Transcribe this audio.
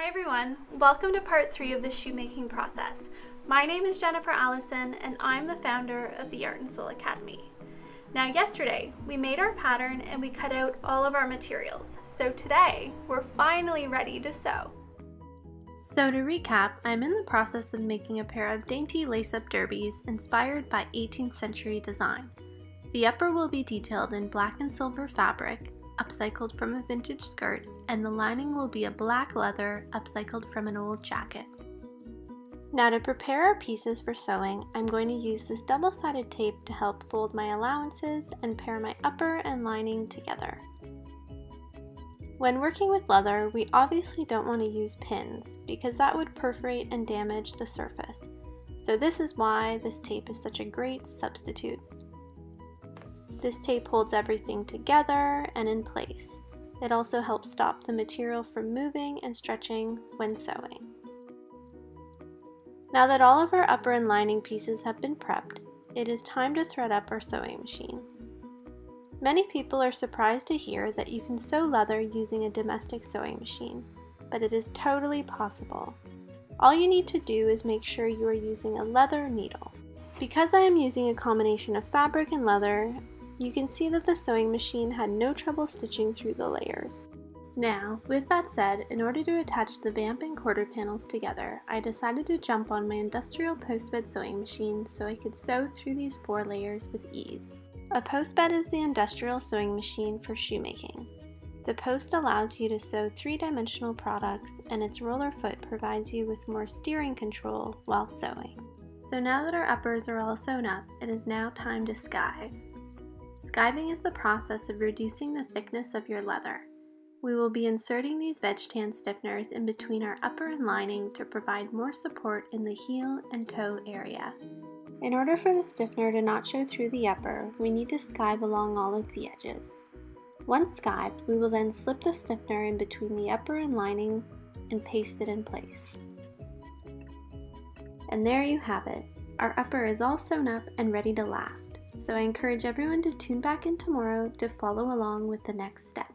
Hi everyone, welcome to part 3 of the shoemaking process. My name is Jennifer Allison and I'm the founder of the Art and Soul Academy. Now yesterday we made our pattern and we cut out all of our materials, so today we're finally ready to sew. So to recap, I'm in the process of making a pair of dainty lace-up derbies inspired by 18th century design. The upper will be detailed in black and silver fabric, upcycled from a vintage skirt, and the lining will be a black leather upcycled from an old jacket. Now to prepare our pieces for sewing, I'm going to use this double-sided tape to help fold my allowances and pair my upper and lining together. When working with leather, we obviously don't want to use pins because that would perforate and damage the surface. So this is why this tape is such a great substitute. This tape holds everything together and in place. It also helps stop the material from moving and stretching when sewing. Now that all of our upper and lining pieces have been prepped, it is time to thread up our sewing machine. Many people are surprised to hear that you can sew leather using a domestic sewing machine, but it is totally possible. All you need to do is make sure you are using a leather needle. Because I am using a combination of fabric and leather, you can see that the sewing machine had no trouble stitching through the layers. Now, with that said, in order to attach the vamp and quarter panels together, I decided to jump on my industrial postbed sewing machine so I could sew through these 4 layers with ease. A postbed is the industrial sewing machine for shoemaking. The post allows you to sew 3-dimensional products, and its roller foot provides you with more steering control while sewing. So now that our uppers are all sewn up, it is now time to skive. Skiving is the process of reducing the thickness of your leather. We will be inserting these veg tan stiffeners in between our upper and lining to provide more support in the heel and toe area. In order for the stiffener to not show through the upper, we need to skive along all of the edges. Once skived, we will then slip the stiffener in between the upper and lining and paste it in place. And there you have it. Our upper is all sewn up and ready to last. So I encourage everyone to tune back in tomorrow to follow along with the next step.